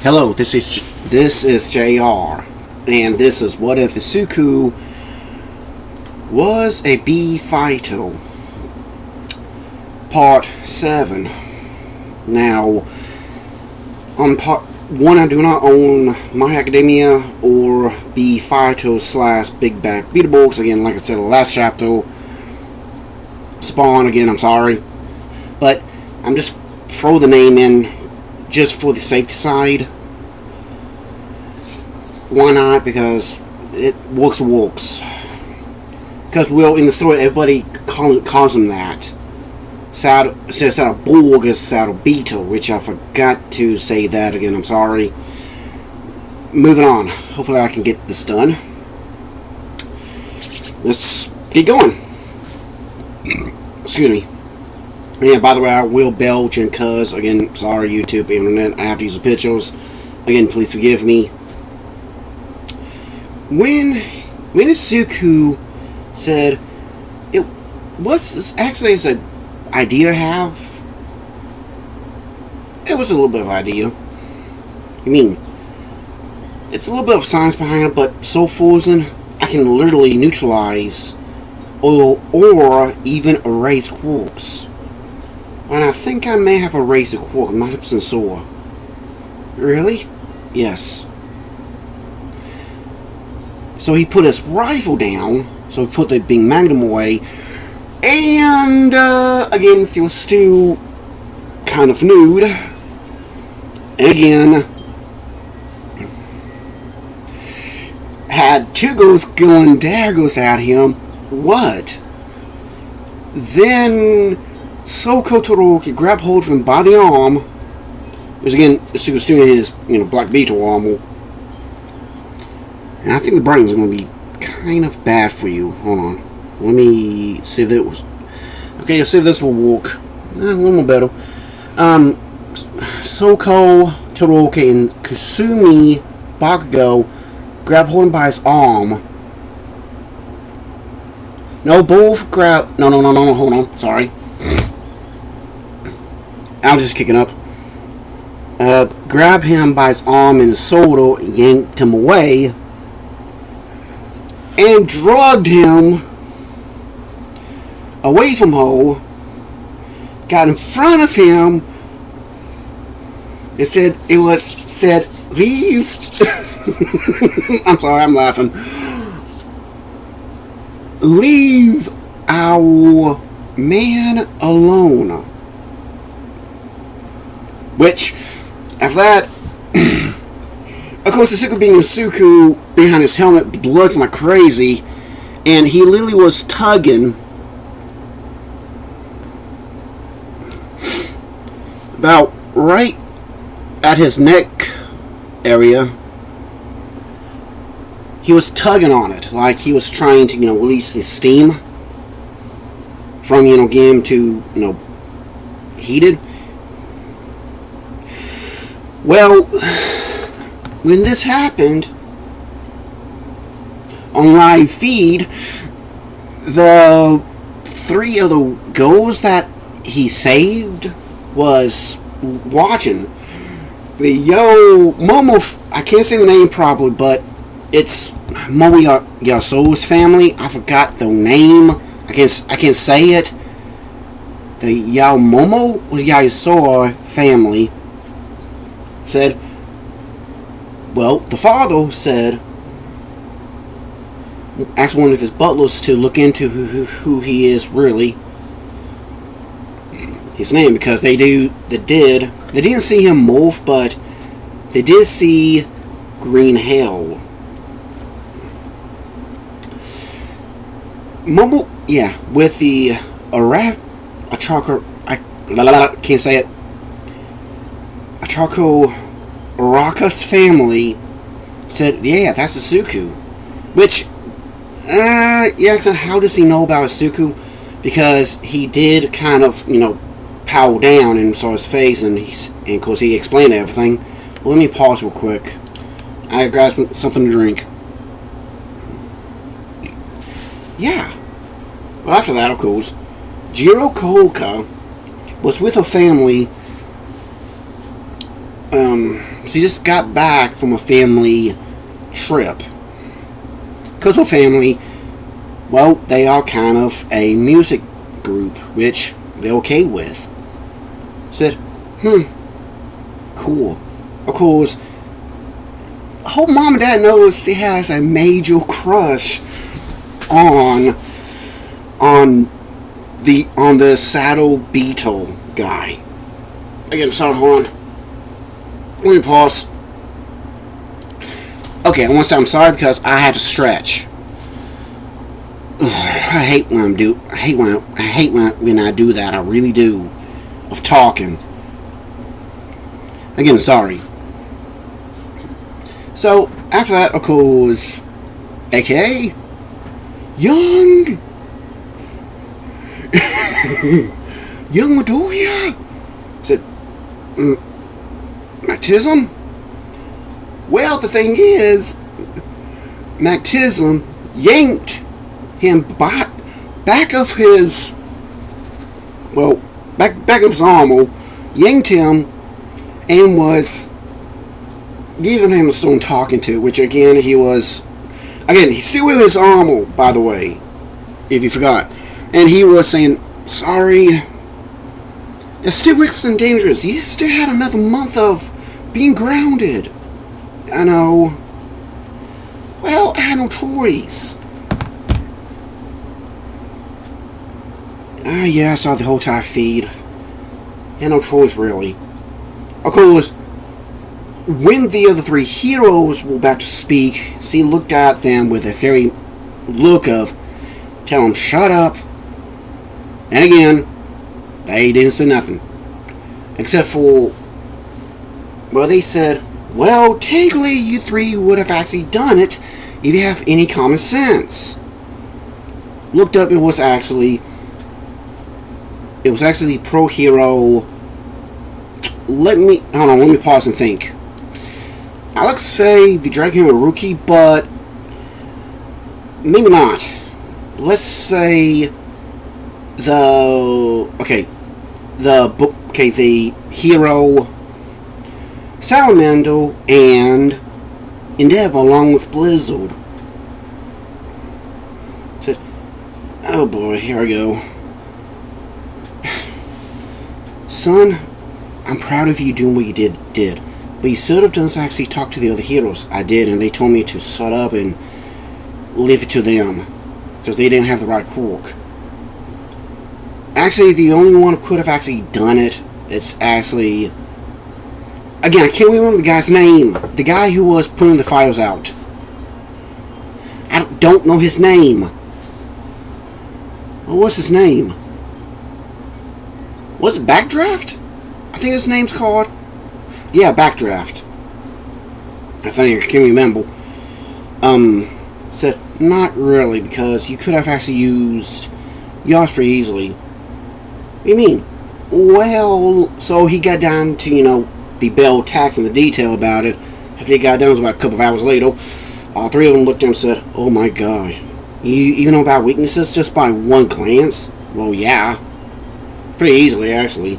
Hello, this is JR, and this is What If Izuku Was a Bee Fighter, Part 7. Now, on Part 1, I do not own My Academia or Bee Fighter / Big Bad Beatles. Again, like I said, the last chapter, Spawn, again, I'm sorry. But I'm just throw the name in just for the safety side. Why not? Because it works. Because, well, in the story, everybody calls him that. Says Saddle Borg is Saddle Beetle, which I forgot to say that again, I'm sorry. Moving on. Hopefully I can get this done. Let's get going. Excuse me. Yeah, by the way, I will belch and cuss. Again, sorry, YouTube, internet. I have to use the pictures. Again, please forgive me. When Izuku said, what's this actually is an idea I have? It was a little bit of idea. I mean, it's a little bit of science behind it, but so frozen, I can literally neutralize or even erase quarks. And I think I may have erased a quark. I'm not 100% sure. Really? Yes. So he put his rifle down. So he put the big magnum away. And, again, he was still kind of nude. And again, had two girls going daggers at him. What? Then Soko Todoroki grabbed hold of him by the arm. Because again, he was still in his, Black Beetle armor. And I think the brain is going to be kind of bad for you. Hold on. Let me see if it was. Okay, let's see if this will work. A little more better. Soko Todoroki and Kusumi Bakugo grab hold of him by his arm. No, both grab. No, hold on. Sorry. I was just kicking up. Grabbed him by his arm and his shoulder, yanked him away, and drugged him away from Ho. Got in front of him. It said, leave. I'm sorry, I'm laughing. Leave our man alone. Which, after that, of course, Izuku being Izuku behind his helmet, blood's like crazy, and he literally was tugging about right at his neck area. He was tugging on it, like he was trying to, release the steam from, getting him to, heated. Well, when this happened on live feed, the three of the girls that he saved was watching. The Momo, I can't say the name properly, but it's Momo Yaso's family. I forgot the name. I can't say it. The Yao Momo or Yaso family said, well, the father said, asked one of his butlers to look into who he is really, his name, because they didn't see him morph, but they did see green hell. Momo, yeah, with the can't say it. Achako Araka's family said, yeah, that's Izuku. Which, how does he know about Izuku? Because he did kind of, power down and saw his face, and of course he explained everything. Well, let me pause real quick. I grabbed something to drink. Yeah. Well, after that, of course, Jiro Kohoka was with her family she just got back from a family trip. Because her family, well, they are kind of a music group, which they're okay with. Said, cool. Of course, her mom and dad knows she has a major crush on the Saddle Beetle guy. Again, sorry, hold on. Let me pause. Okay, I want to say I'm sorry because I had to stretch. I hate when I do that. I really do. Of talking. Again, sorry. So after that, of course, aka young Midoriya said, Mactism? Well, the thing is, Mactism yanked him back of his, well, back of his armor, yanked him, and was giving him a stone talking to, which again, he's still with his armor, by the way, if you forgot. And he was saying, sorry, that's still risky and dangerous. You still had another month of being grounded. I know. Well, I had no choice. Yeah, I saw the whole entire feed. Had no choice, really. Of course, when the other three heroes were about to speak, she looked at them with a very look of, tell them, shut up. And again, they didn't say nothing. Except for, well, they said, well, technically you three would have actually done it if you have any common sense. Looked up, it was actually Pro Hero. Let me pause and think. I like to say the Dragon Hero Rookie, but maybe not. Let's say the hero Salamander and Endeavor along with Blizzard. Said, oh boy, here I go. Son, I'm proud of you doing what you did. But you should have just actually talked to the other heroes. I did, and they told me to shut up and leave it to them. Because they didn't have the right quirk. Actually, the only one who could have actually done it, it's actually... Again, I can't remember the guy's name. The guy who was putting the fires out. I don't know his name. What was his name? Was it Backdraft? I think his name's called. Yeah, Backdraft. I think I can't remember. Said, not really, because you could have actually used yours pretty easily. What do you mean? Well, so he got down to, the bell tax and the detail about it. After he got done, it was about a couple of hours later. All three of them looked at him and said, oh my god. You know about weaknesses just by one glance? Well, yeah. Pretty easily, actually.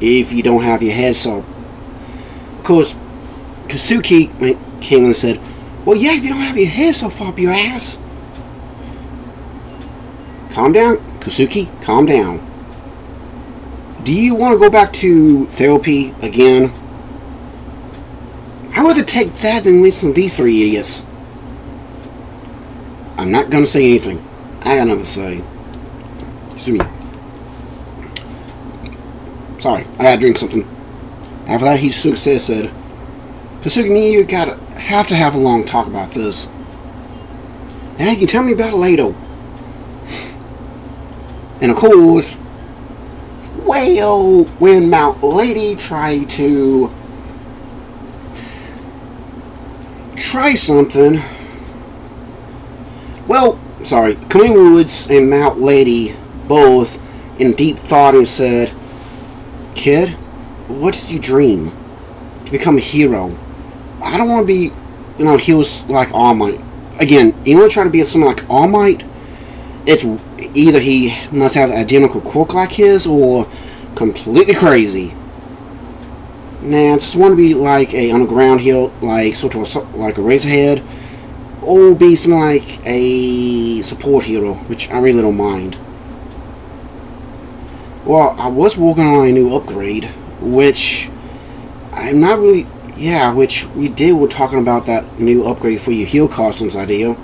If you don't have your head so. Of course, Kasuki came in and said, well, yeah, if you don't have your head so far up your ass. Calm down, Kasuki, calm down. Do you want to go back to therapy again? I'd rather take that than listen to these three idiots. I'm not going to say anything. I got nothing to say. Excuse me. Sorry, I gotta drink something. After that, Kasuki said, Kasuki, me and you have to have a long talk about this. And you can tell me about it later. And of course, well, when Mount Lady tried to try something, well, sorry, Camille Woods and Mount Lady both in deep thought and said, kid, what did you dream? To become a hero. I don't want to be, heroes like All Might. Again, you want to try to be someone like All Might? It's either he must have the identical quirk like his, or completely crazy. Now, just want to be like a underground heel, like sort of like a Razorhead, or be something like a support hero, which I really don't mind. Well, I was working on a new upgrade, which I'm not really... Yeah, which we did. We're talking about that new upgrade for your heel costumes idea.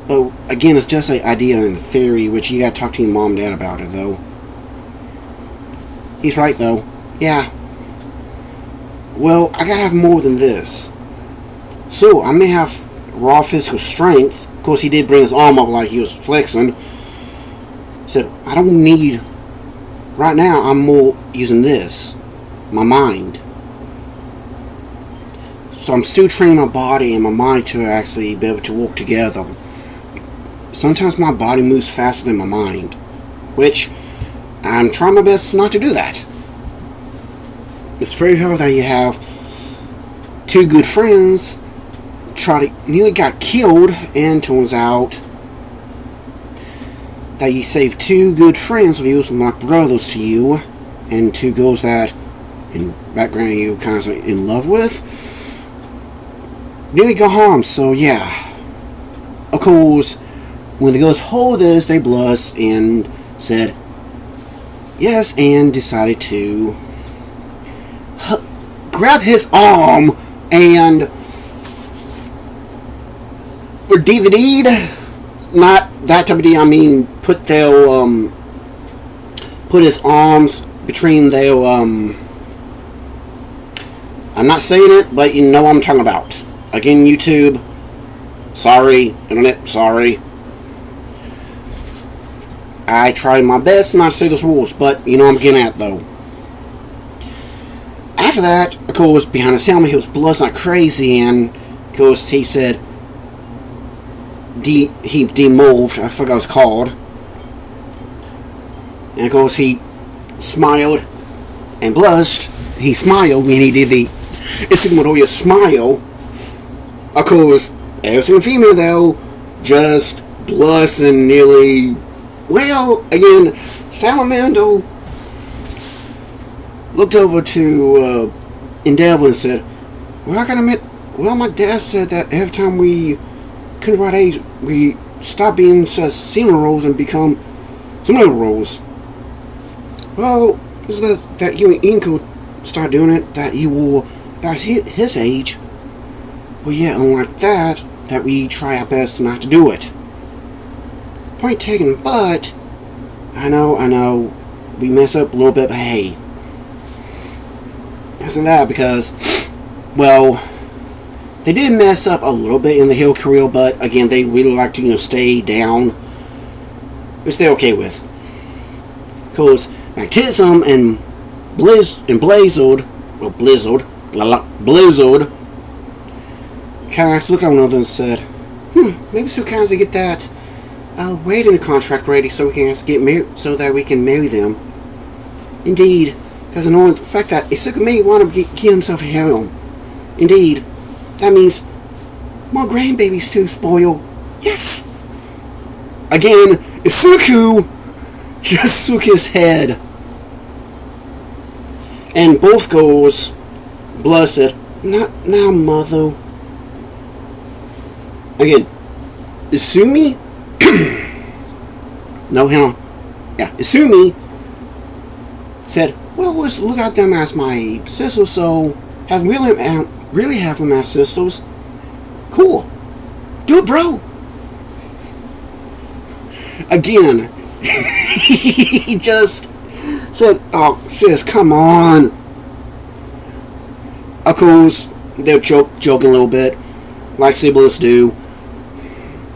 But again, it's just an idea in theory, which you gotta talk to your mom and dad about it, though. He's right, though. Yeah. Well, I gotta have more than this. So, I may have raw physical strength. Of course, he did bring his arm up like he was flexing. Said, I don't need... Right now, I'm more using this. My mind. So I'm still training my body and my mind to actually be able to work together. Sometimes my body moves faster than my mind. Which, I'm trying my best not to do that. It's very hard that you have two good friends nearly got killed, and turns out that you saved two good friends of yours, like brothers to you, and two girls that in background you kind of in love with, nearly got harmed. So yeah, of course, when the girls heard this, they blushed and said yes, and decided to grab his arm and or DVD'd, not that type of D. I mean, put his arms between their I'm not saying it, but you know what I'm talking about. Again, YouTube, sorry, internet, sorry. I tried my best not to say those rules, but you know what I'm getting at, though. After that, of course, behind his helmet, he was blood like crazy, and of course, he said he demoved, I forgot what it was called. And of course, he smiled and blushed. He smiled when he did the Izuku smile. Of course, every single female, though, just blushed and nearly... Well, again, Salamando looked over to Endeavor and said, well, I gotta admit, well, my dad said that every time we come to right age, we stop being such senior roles and become some other roles. Well, that you and Ian could start doing it, that you were about his age. Well, yeah, unlike that we try our best not to do it. Point taken, but I know, we mess up a little bit, but hey, isn't that because, well, they did mess up a little bit in the heel career, but again, they really like to, stay down, which they're okay with. Because Magnetism and Blizzard kind of looked at one another and said, maybe Sukaze get that wedding contract ready so we can get married, so that we can marry them. Indeed, because the knowing the fact that Isuka may want to get himself a harem. Indeed, that means more grandbabies to spoil. Yes! Again, Isuku just shook his head. And both girls blushed. Not now, mother. Again, Isumi? No, hang on. Yeah, Isumi said, well, let's look at them as my sisters, so really have them as sisters. Cool. Do it, bro. Again, he just said, oh, sis, come on. Of course, they're joking a little bit, like siblings do.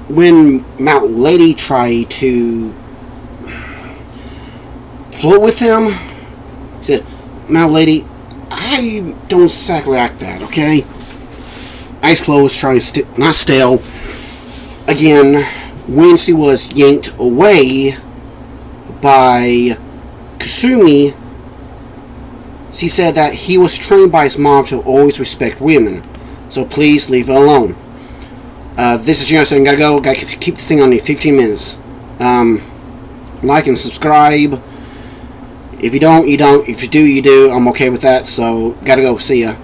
When Mount Lady tried to flirt with him, he said, Mount Lady, I don't exactly like that, okay? Ice clothes trying to not stale. Again, when she was yanked away by Kasumi, she said that he was trained by his mom to always respect women, so please leave her alone. This is Junior saying, gotta keep this thing on the 15 minutes. Like and subscribe. If you don't, you don't. If you do, you do. I'm okay with that. So, gotta go. See ya.